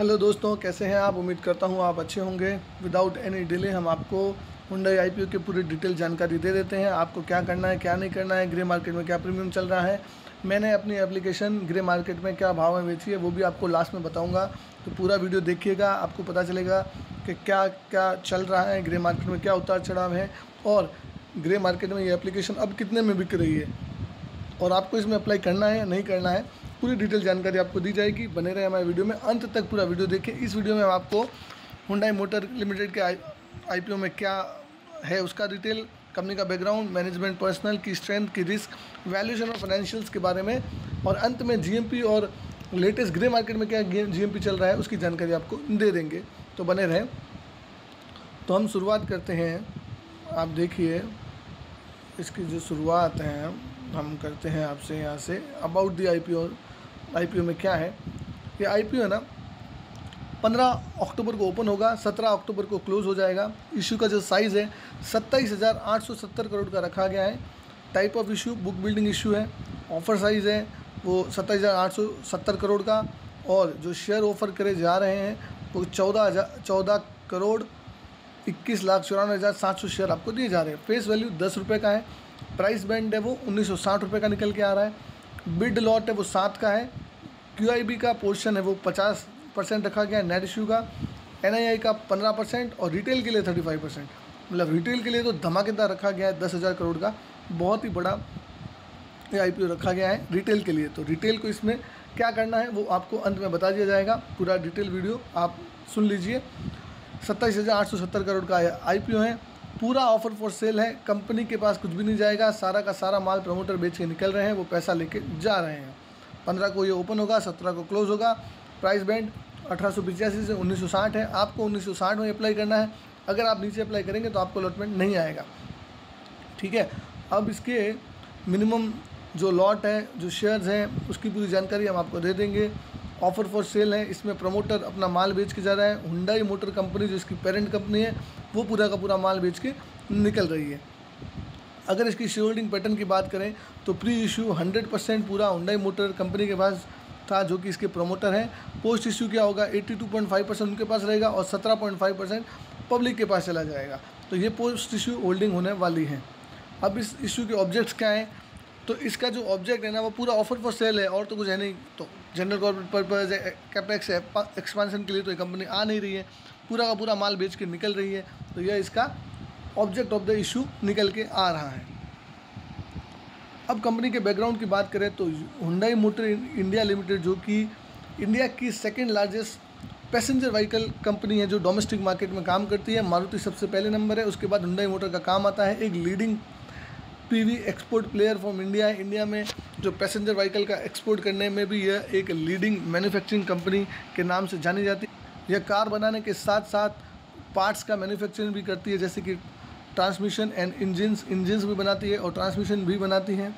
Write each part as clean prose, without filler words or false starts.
Hello दोस्तों, कैसे हैं आप। उम्मीद करता हूं आप अच्छे होंगे। विदाउट एनी डिले हम आपको हुंडई आईपीओ की पूरी डिटेल जानकारी दे देते हैं। आपको क्या करना है, क्या नहीं करना है, ग्रे मार्केट में क्या प्रीमियम चल रहा है, मैंने अपनी एप्लीकेशन ग्रे मार्केट में क्या भाव में बेची है वो भी आपको लास्ट में बताऊंगा। तो पूरा वीडियो देखिएगा, आपको पता चलेगा कि क्या क्या चल रहा है, ग्रे मार्केट में क्या उतार चढ़ाव है और ग्रे मार्केट में ये एप्लीकेशन अब कितने में बिक रही है और आपको इसमें अप्लाई करना है या नहीं करना है। पूरी डिटेल जानकारी आपको दी जाएगी। बने रहे हमारे वीडियो में, अंत तक पूरा वीडियो देखें। इस वीडियो में हम आपको हुंडई मोटर लिमिटेड के आईपीओ में क्या है उसका डिटेल, कंपनी का बैकग्राउंड, मैनेजमेंट पर्सनल की स्ट्रेंथ की रिस्क, वैल्यूएशन और फाइनेंशियल्स के बारे में और अंत में जीएमपी और लेटेस्ट ग्रे मार्केट में क्या जीएमपी चल रहा है उसकी जानकारी आपको दे देंगे। तो बने रहें। तो हम शुरुआत करते हैं। आप देखिए इसकी जो शुरुआत है हम करते हैं आपसे यहाँ से अबाउट दी आईपीओ में क्या है। ये आईपीओ है ना 15 अक्टूबर को ओपन होगा, 17 अक्टूबर को क्लोज़ हो जाएगा। इशू का जो साइज़ है 27,870 करोड़ का रखा गया है। Type of issue book building issue है। ऑफ़र साइज़ है वो 27,870 करोड़ का और जो शेयर ऑफ़र करे जा रहे हैं वो 14 करोड़ 21,94,700 शेयर आपको दिए जा रहे हैं। फेस वैल्यू 10 रुपये का है। प्राइस बैंड है वो 1960 रुपये का निकल के आ रहा है। बिड लॉट है वो 7 का है। क्यूआईबी का पोर्शन है वो 50% रखा गया है नेट इशू का। एनआईआई का 15% और रिटेल के लिए 35%। मतलब रिटेल के लिए तो धमाकेदार रखा गया है 10,000 करोड़ का। बहुत ही बड़ा ये आईपीओ रखा गया है रिटेल के लिए। तो रिटेल को इसमें क्या करना है वो आपको अंत में बता दिया जाएगा। पूरा डिटेल वीडियो आप सुन लीजिए। 27,870 करोड़ का आईपीओ है। पूरा ऑफर फॉर सेल है। कंपनी के पास कुछ भी नहीं जाएगा, सारा का सारा माल प्रमोटर बेच के निकल रहे हैं, वो पैसा लेके जा रहे हैं। 15 को ये ओपन होगा, 17 को क्लोज होगा। प्राइस बैंड 1885 से 1960 है। आपको 1960 में अप्लाई करना है। अगर आप नीचे अप्लाई करेंगे तो आपको अलॉटमेंट नहीं आएगा, ठीक है। अब इसके मिनिमम जो लॉट है, जो शेयर्स हैं, उसकी पूरी जानकारी हम आपको दे देंगे। ऑफ़र फॉर सेल है, इसमें प्रमोटर अपना माल बेच के जा रहा है। हुंडई मोटर कंपनी जो इसकी पेरेंट कंपनी है वो पूरा का पूरा माल बेच के निकल रही है। अगर इसकी शेयर होल्डिंग पैटर्न की बात करें तो प्री इशू 100% पूरा हुंडई मोटर कंपनी के पास था जो कि इसके प्रमोटर हैं। पोस्ट इशू क्या होगा 82.5% उनके पास रहेगा और 17.5% पब्लिक के पास चला जाएगा। तो ये पोस्ट इशू होल्डिंग होने वाली है। अब इस इशू के ऑब्जेक्ट्स क्या हैं, तो इसका जो ऑब्जेक्ट है ना वो पूरा ऑफर फॉर सेल है और तो कुछ है नहीं। तो जनरल कॉर्पोरेट पर्पज़ है, कैपेक्स है, एक्सपांशन के लिए तो ये कंपनी आ नहीं रही है, पूरा का पूरा माल बेच के निकल रही है। तो यह इसका ऑब्जेक्ट ऑफ द इशू निकल के आ रहा है। अब कंपनी के बैकग्राउंड की बात करें तो हुंडई मोटर इंडिया लिमिटेड जो कि इंडिया की second largest passenger vehicle company है जो डोमेस्टिक मार्केट में काम करती है। मारुति सबसे पहले नंबर है, उसके बाद हुंडई मोटर का काम आता है। एक leading PV export player from India है। इंडिया में जो पैसेंजर व्हीकल का एक्सपोर्ट करने में भी यह एक लीडिंग मैन्युफैक्चरिंग कंपनी के नाम से जानी जाती है। यह कार बनाने के साथ साथ पार्ट्स का मैन्युफैक्चरिंग भी करती है, जैसे कि ट्रांसमिशन एंड इंजन्स भी बनाती है और ट्रांसमिशन भी बनाती है।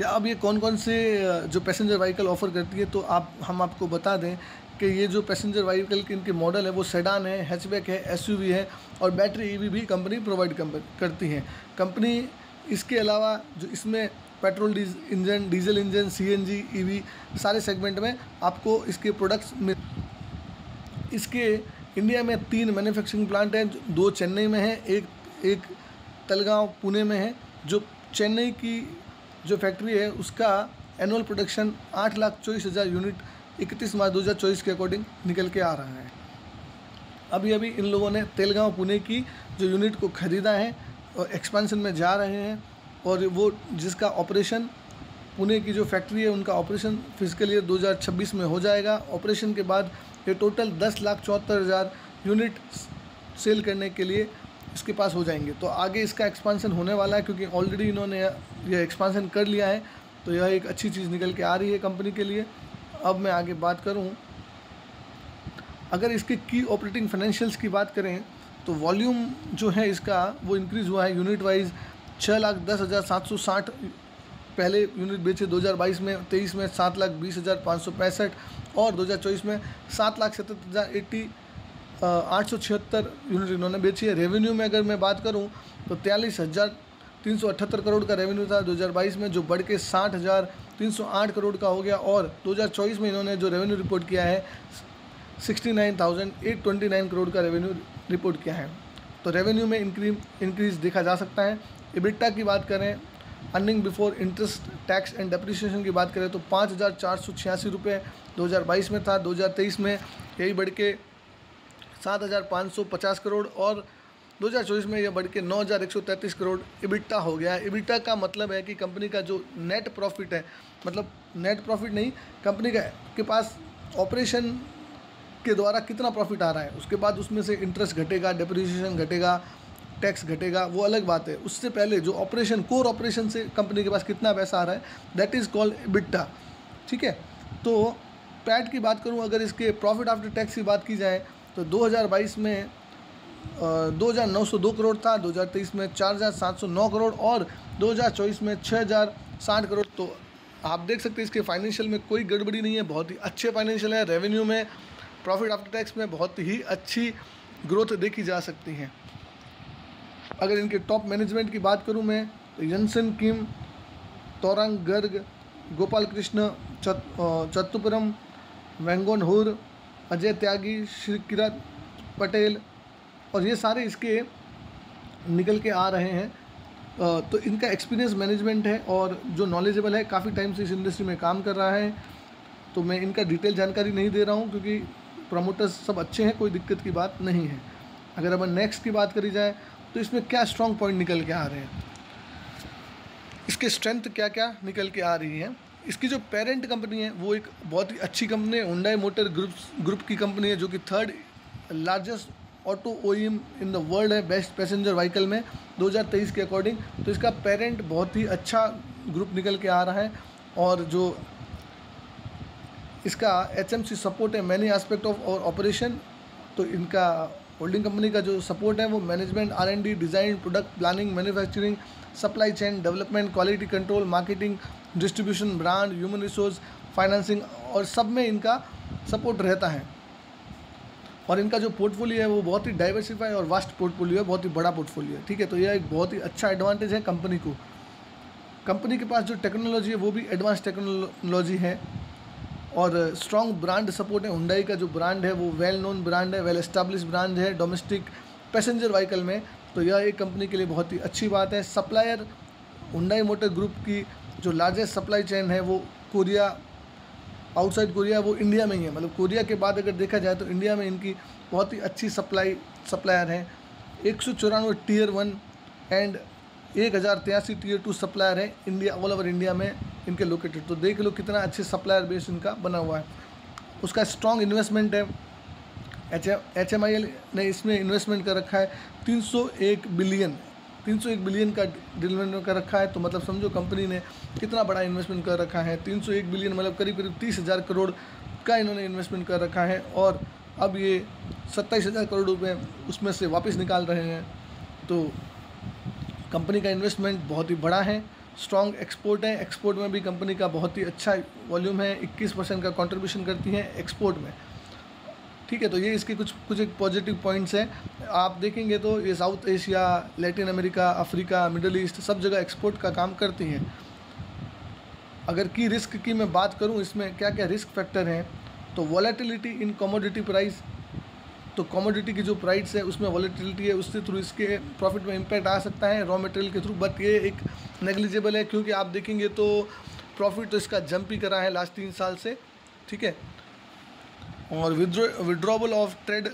या अब ये कौन कौन से जो पैसेंजर व्हीकल ऑफ़र करती है, तो हम आपको बता दें कि ये जो पैसेंजर व्हीकल के इनके मॉडल है वो सेडान है, हैचबैक है, एसयूवी है और बैटरी ईवी भी कंपनी प्रोवाइड करती है। कंपनी इसके अलावा जो इसमें petrol engine, diesel engine, CNG, EV सारे सेगमेंट में आपको इसके प्रोडक्ट्स मिल। इसके इंडिया में 3 मैन्युफैक्चरिंग प्लांट हैं, 2 चेन्नई में है, एक तलगांव पुणे में है। जो चेन्नई की जो फैक्ट्री है उसका एनुअल प्रोडक्शन 8,24,000 यूनिट 31 मार्च 2024 के अकॉर्डिंग निकल के आ रहा है। अभी इन लोगों ने तेलगांव पुणे की जो यूनिट को ख़रीदा है और एक्सपेंशन में जा रहे हैं और वो जिसका ऑपरेशन पुणे की जो फैक्ट्री है उनका ऑपरेशन फिजिकल ईयर 2026 में हो जाएगा। ऑपरेशन के बाद ये टोटल 10,74,000 यूनिट सेल करने के लिए इसके पास हो जाएंगे। तो आगे इसका एक्सपेंशन होने वाला है क्योंकि ऑलरेडी इन्होंने यह एक्सपेंशन कर लिया है। तो यह एक अच्छी चीज़ निकल के आ रही है कंपनी के लिए। अब मैं आगे बात करूं, अगर इसके की ऑपरेटिंग फाइनेंशियल्स की बात करें तो वॉल्यूम जो है इसका वो इंक्रीज़ हुआ है यूनिट वाइज। 6,10,760 पहले यूनिट बेचे 2022 में, 23 में 7,20,565 और 2024 में 7,67,876 यूनिट इन्होंने बेची है। रेवेन्यू में अगर मैं बात करूं तो 43,378 करोड़ का रेवेन्यू था 2022 में, जो बढ़ के 308 करोड़ का हो गया। और 2024 में इन्होंने जो रेवेन्यू रिपोर्ट किया है 69,829 करोड़ का रेवेन्यू रिपोर्ट किया है। तो रेवेन्यू में इंक्रीज देखा जा सकता है। EBITDA की बात करें, earning before interest tax and depreciation की बात करें तो 5,486 रुपये 2022 में था। 2023 में यही बढ़ के 7,550 करोड़ और 2024 में यह बढ़ के 9,133 करोड़ EBITDA हो गया है। EBITDA का मतलब है कि कंपनी का जो नेट प्रॉफिट है, मतलब नेट प्रॉफिट नहीं, कंपनी के पास ऑपरेशन के द्वारा कितना प्रॉफिट आ रहा है, उसके बाद उसमें से इंटरेस्ट घटेगा, डेप्रिसिएशन घटेगा, टैक्स घटेगा, वो अलग बात है। उससे पहले जो ऑपरेशन, कोर ऑपरेशन से कंपनी के पास कितना पैसा आ रहा है, दैट इज़ कॉल्ड EBITDA। ठीक है। तो पैट की बात करूं, अगर इसके प्रॉफिट आफ्टर टैक्स की बात की जाए तो 2022 में 2,902 करोड़ था, 2023 में 4,709 करोड़ और 2024 में 6,060 करोड़। तो आप देख सकते हैं इसके फाइनेंशियल में कोई गड़बड़ी नहीं है, बहुत ही अच्छे फाइनेंशियल है। रेवेन्यू में, प्रॉफिट आफ्टर टैक्स में बहुत ही अच्छी ग्रोथ देखी जा सकती है। अगर इनके टॉप मैनेजमेंट की बात करूं मैं तो यंसन किम, तोरंग गर्ग, गोपाल कृष्ण चतुपुरम, वेंगोन हुर, अजय त्यागी, श्री किरत पटेल, और ये सारे इसके निकल के आ रहे हैं। तो इनका एक्सपीरियंस मैनेजमेंट है और जो नॉलेजेबल है, काफ़ी टाइम से इस इंडस्ट्री में काम कर रहा है। तो मैं इनका डिटेल जानकारी नहीं दे रहा हूँ क्योंकि प्रमोटर्स सब अच्छे हैं, कोई दिक्कत की बात नहीं है। अगर अपन नेक्स्ट की बात करी जाए तो इसमें क्या स्ट्रॉन्ग पॉइंट निकल के आ रहे हैं, इसके स्ट्रेंथ क्या क्या निकल के आ रही है। इसकी जो पेरेंट कंपनी है वो एक बहुत ही अच्छी कंपनी है, हुंडई मोटर ग्रुप की कंपनी है, जो कि 3rd largest auto OEM in the world है बेस्ट पैसेंजर व्हीकल में 2023 के अकॉर्डिंग। तो इसका पेरेंट बहुत ही अच्छा ग्रुप निकल के आ रहा है। और जो इसका HMC सपोर्ट है मैनी एस्पेक्ट ऑफ और ऑपरेशन, तो इनका होल्डिंग कंपनी का जो सपोर्ट है वो management, R&D, design, product planning, manufacturing, supply chain development, quality control, marketing, distribution, brand, human resource, financing, और सब में इनका सपोर्ट रहता है। और इनका जो पोर्टफोलियो है वो बहुत ही डाइवर्सिफाई और वास्ट पोर्टफोलियो है, बहुत ही बड़ा पोर्टफोलियो है। ठीक है। तो यह एक बहुत ही अच्छा एडवांटेज है कंपनी को। कंपनी के पास जो टेक्नोलॉजी है वो भी एडवांस टेक्नोलॉजी है और स्ट्रॉन्ग ब्रांड सपोर्ट है। हुंडई का जो ब्रांड है वो वेल नोन ब्रांड है, वेल एस्टैब्लिश ब्रांड है डोमेस्टिक पैसेंजर व्हीकल में। तो यह एक कंपनी के लिए बहुत ही अच्छी बात है। सप्लायर हुंडई मोटर ग्रुप की जो लार्जेस्ट सप्लाई चेन है वो कोरिया, आउटसाइड कोरिया, वो इंडिया में ही है। मतलब कोरिया के बाद अगर देखा जाए तो इंडिया में इनकी बहुत ही अच्छी सप्लायर हैं। 194 Tier 1 एंड 1083 Tier 2 सप्लायर है इंडिया, ऑल ओवर इंडिया में इनके लोकेटेड। तो देख लो कितना अच्छे सप्लायर बेस इनका बना हुआ है। उसका स्ट्रॉन्ग इन्वेस्टमेंट है। HMIL ने इसमें इन्वेस्टमेंट कर रखा है 301 बिलियन का इन्वेस्टमेंट कर रखा है। तो मतलब समझो कंपनी ने कितना बड़ा इन्वेस्टमेंट कर रखा है। 301 बिलियन मतलब करीब 30,000 करोड़ का इन्होंने इन्वेस्टमेंट कर रखा है और अब ये 27,000 करोड़ रुपए उसमें से वापस निकाल रहे हैं। तो कंपनी का इन्वेस्टमेंट बहुत ही बड़ा है। स्ट्रॉन्ग एक्सपोर्ट है, एक्सपोर्ट में भी कंपनी का बहुत ही अच्छा वॉल्यूम है, 21% का कंट्रीब्यूशन करती है एक्सपोर्ट में। ठीक है। तो ये इसके कुछ एक पॉजिटिव पॉइंट्स हैं। आप देखेंगे तो ये south Asia, Latin America, Africa, middle east सब जगह एक्सपोर्ट का काम करती हैं। अगर की रिस्क की मैं बात करूं, इसमें क्या क्या रिस्क फैक्टर हैं, तो वॉलेटिलिटी इन कमोडिटी प्राइस। तो कमोडिटी की जो प्राइस है उसमें वॉलेटिलिटी है, उससे थ्रू इसके प्रॉफिट में इम्पैक्ट आ सकता है रॉ मटेरियल के थ्रू, बट ये एक नेग्लिजिबल है क्योंकि आप देखेंगे तो प्रॉफिट तो इसका जंप ही करा है लास्ट 3 साल से। ठीक है। और विड्रॉबल ऑफ ट्रेड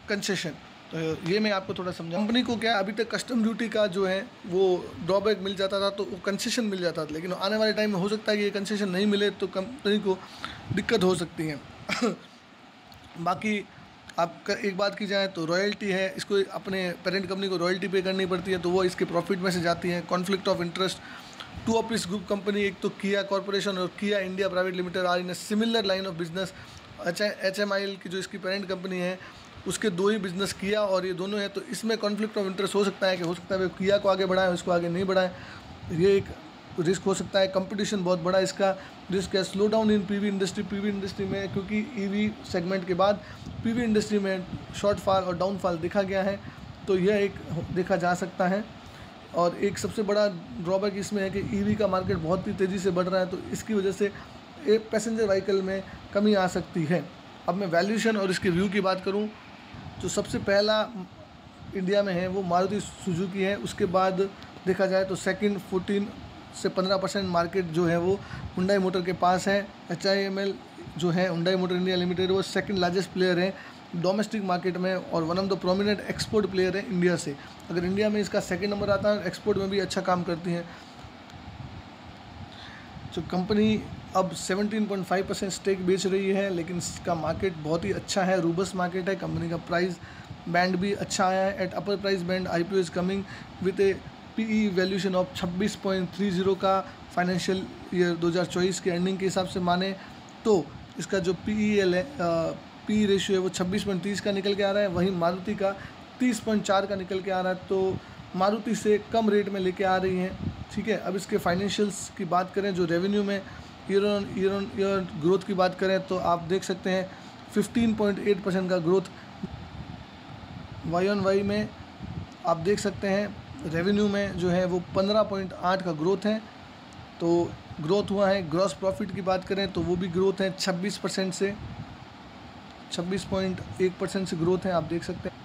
कंसेशन, तो ये मैं आपको थोड़ा समझा। कंपनी को क्या अभी तक कस्टम ड्यूटी का जो है वो ड्रॉबैक मिल जाता था, तो वो कंसेशन मिल जाता था, लेकिन आने वाले टाइम में हो सकता है कि ये कंसेशन नहीं मिले तो कंपनी को दिक्कत हो सकती है। बाकी आपका एक बात की जाए तो रॉयल्टी है, इसको अपने पेरेंट कंपनी को रॉयल्टी पे करनी पड़ती है, तो वो इसके प्रॉफिट में से जाती है। Conflict of interest, 2 of its group company, एक तो किया कॉर्पोरेशन और Kia India private limited are in a similar line of business. HMIL की जो इसकी पेरेंट कंपनी है उसके 2 ही बिजनेस किया और ये दोनों हैं, तो इसमें कॉन्फ्लिक्ट ऑफ इंटरेस्ट हो सकता है कि वो किया को आगे बढ़ाएं, उसको आगे नहीं बढ़ाएं, ये एक रिस्क हो सकता है। कंपटीशन बहुत बड़ा इसका रिस्क है। Slow down in PV industry में, क्योंकि EV सेगमेंट के बाद PV इंडस्ट्री में शॉर्टफॉल और डाउनफॉल देखा गया है, तो यह एक देखा जा सकता है। और एक सबसे बड़ा ड्रॉबैक इसमें है कि ईवी का मार्केट बहुत ही तेज़ी से बढ़ रहा है, तो इसकी वजह से एक पैसेंजर व्हीकल में कमी आ सकती है। अब मैं वैल्यूएशन और इसके व्यू की बात करूं, जो सबसे पहला इंडिया में है वो मारुति सुजुकी है। उसके बाद देखा जाए तो सेकंड 14 से 15% मार्केट जो है वो हुंडई मोटर के पास है। HIML जो है हुंडई मोटर इंडिया लिमिटेड, वो सेकंड लार्जेस्ट प्लेयर है डोमेस्टिक मार्केट में और one of the prominent export player है इंडिया से। अगर इंडिया में इसका सेकंड नंबर आता है, एक्सपोर्ट में भी अच्छा काम करती है। जो कंपनी अब 17.5% स्टेक बेच रही है, लेकिन इसका मार्केट बहुत ही अच्छा है, रूबस्ट मार्केट है। कंपनी का प्राइस बैंड भी अच्छा आया है। At upper price band IPO is coming with A PE valuation of 26.30 का फाइनेंशियल ईयर 2024 के एंडिंग के हिसाब से माने तो इसका जो PEL है, PE रेशियो है वो 26.30 का निकल के आ रहा है। वहीं मारुति का 30.4 का निकल के आ रहा है, तो मारुति से कम रेट में लेके आ रही हैं। ठीक है, अब इसके फाइनेंशियल्स की बात करें, जो रेवेन्यू में ईयर ऑन ईयर ग्रोथ की बात करें तो आप देख सकते हैं 15.8% का ग्रोथ। Y-on-Y में आप देख सकते हैं रेवेन्यू में जो है वो 15.8 का ग्रोथ है, तो ग्रोथ हुआ है। ग्रॉस प्रॉफिट की बात करें तो वो भी ग्रोथ है 26% से 26.1% से ग्रोथ है, आप देख सकते हैं।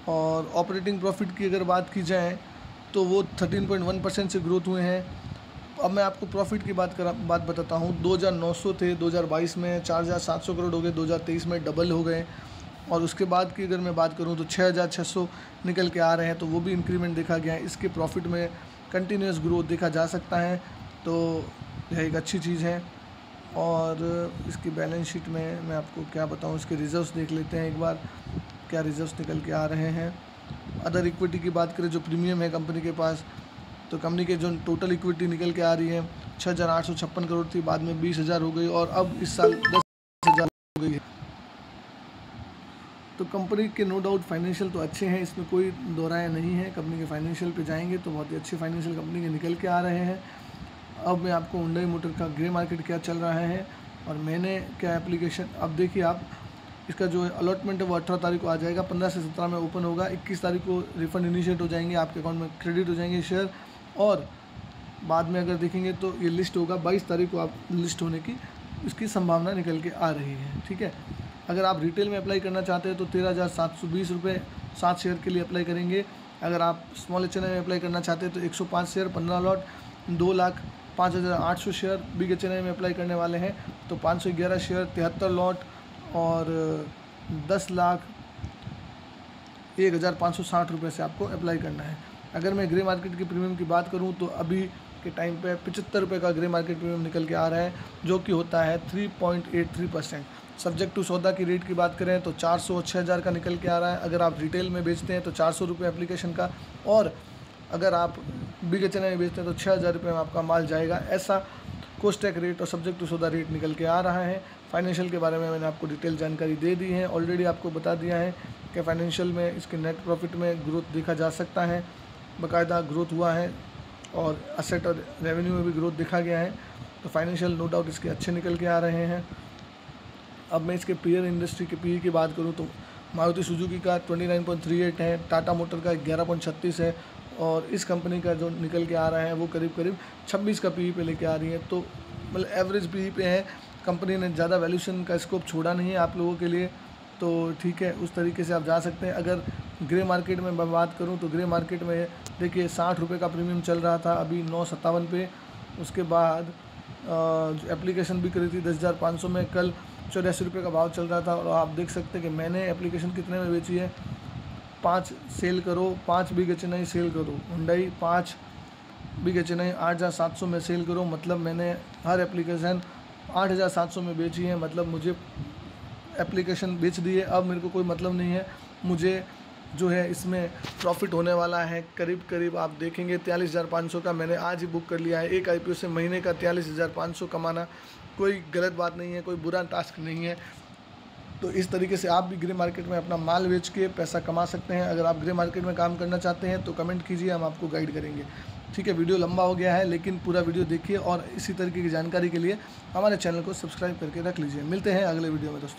और ऑपरेटिंग प्रॉफिट की अगर बात की जाए तो वो 13.1% से ग्रोथ हुए हैं। अब मैं आपको प्रॉफिट की बात बताता हूँ। 2,900 थे 2022 में, 4,700 करोड़ हो गए 2023 में, डबल हो गए। और उसके बाद की अगर मैं बात करूँ तो 6,600 निकल के आ रहे हैं, तो वो भी इंक्रीमेंट देखा गया है। इसके प्रॉफिट में कंटिन्यूस ग्रोथ देखा जा सकता है, तो यह एक अच्छी चीज़ है। और इसकी बैलेंस शीट में मैं आपको क्या बताऊँ, इसके रिजर्व्स देख लेते हैं एक बार, क्या रिजर्व्स निकल के आ रहे हैं। अदर इक्विटी की बात करें, जो प्रीमियम है कंपनी के पास, तो कंपनी के जो टोटल इक्विटी निकल के आ रही है 6,856 करोड़ थी, बाद में 20,000 हो गई और अब इस साल 10,000 हो गई है। तो कंपनी के नो डाउट फाइनेंशियल तो अच्छे हैं, इसमें कोई दोहराया नहीं है। कंपनी के फाइनेंशियल पे जाएंगे तो बहुत ही अच्छे फाइनेंशियल कंपनी के निकल के आ रहे हैं। अब मैं आपको हुंडई मोटर का ग्रे मार्केट क्या चल रहा है और मैंने क्या एप्लीकेशन, अब देखिए आप, इसका जो अलॉटमेंट है वो 18 तारीख को आ जाएगा, 15 से 17 में ओपन होगा, 21 तारीख को रिफंड इनिशिएट हो जाएंगे, आपके अकाउंट में क्रेडिट हो जाएंगे शेयर। और बाद में अगर देखेंगे तो ये लिस्ट होगा 22 तारीख को, आप लिस्ट होने की इसकी संभावना निकल के आ रही है। ठीक है, अगर आप रिटेल में अप्लाई करना चाहते हैं तो 13,720 रुपये 7 शेयर के लिए अप्लाई करेंगे। अगर आप स्मॉल HNI में अप्लाई करना चाहते हैं तो 105 share 15 lot 2,05,800 share. Big HNI में अप्लाई करने वाले हैं तो 511 शेयर 73 लॉट और 10,01,560 रुपये से आपको अप्लाई करना है। अगर मैं ग्रे मार्केट की प्रीमियम की बात करूं तो अभी के टाइम पे 75 रुपये का ग्रे मार्केट प्रीमियम निकल के आ रहा है, जो कि होता है 3.83%। सब्जेक्ट टू सौदा की रेट की बात करें तो 400 और 6,000 का निकल के आ रहा है। अगर आप रिटेल में बेचते हैं तो 400 रुपये एप्लीकेशन का, और अगर आप बिग HNI में बेचते हैं तो 6,000 रुपये में आपका माल जाएगा। ऐसा कोस्टैक रेट और सब्जेक्ट टू सौदा रेट निकल के आ रहा है। फाइनेंशियल के बारे में मैंने आपको डिटेल जानकारी दे दी है, ऑलरेडी आपको बता दिया है कि फाइनेंशियल में इसके नेट प्रॉफिट में ग्रोथ देखा जा सकता है, बाकायदा ग्रोथ हुआ है, और असेट और रेवेन्यू में भी ग्रोथ देखा गया है। तो फाइनेंशियल नो डाउट इसके अच्छे निकल के आ रहे हैं। अब मैं इसके पीयर इंडस्ट्री के PE की बात करूं तो मारुति सुजुकी का 29.38 है, टाटा मोटर का 11.36 है, और इस कंपनी का जो निकल के आ रहा है वो करीब 26 का PE पे लेके आ रही है। तो मतलब एवरेज PE पे है। कंपनी ने ज़्यादा वैल्यूशन का स्कोप छोड़ा नहीं है आप लोगों के लिए, तो ठीक है, उस तरीके से आप जा सकते हैं। अगर ग्रे मार्केट में मैं बात करूं तो ग्रे मार्केट में देखिए 60 रुपये का प्रीमियम चल रहा था, अभी 957 पे। उसके बाद एप्लीकेशन भी करी थी 10,500 में, कल 84 रुपये का भाव चल रहा था। और आप देख सकते हैं कि मैंने एप्लीकेशन कितने में बेची है, 5 सेल करो, 5 बिग HNI सेल करो, हुंडई 5 बिग HNI 8,700 में सेल करो, मतलब मैंने हर एप्लीकेशन 8,700 में बेची है, मतलब मुझे एप्लीकेशन बेच दी है। अब मेरे को कोई मतलब नहीं है, मुझे जो है इसमें प्रॉफिट होने वाला है करीब आप देखेंगे 43,500 का मैंने आज ही बुक कर लिया है। एक IPO से महीने का 43,500 कमाना कोई गलत बात नहीं है, कोई बुरा टास्क नहीं है। तो इस तरीके से आप भी ग्रे मार्केट में अपना माल बेच के पैसा कमा सकते हैं। अगर आप ग्रे मार्केट में काम करना चाहते हैं तो कमेंट कीजिए, हम आपको गाइड करेंगे। ठीक है, वीडियो लंबा हो गया है लेकिन पूरा वीडियो देखिए और इसी तरीके की जानकारी के लिए हमारे चैनल को सब्सक्राइब करके रख लीजिए। मिलते हैं अगले वीडियो में दोस्तों।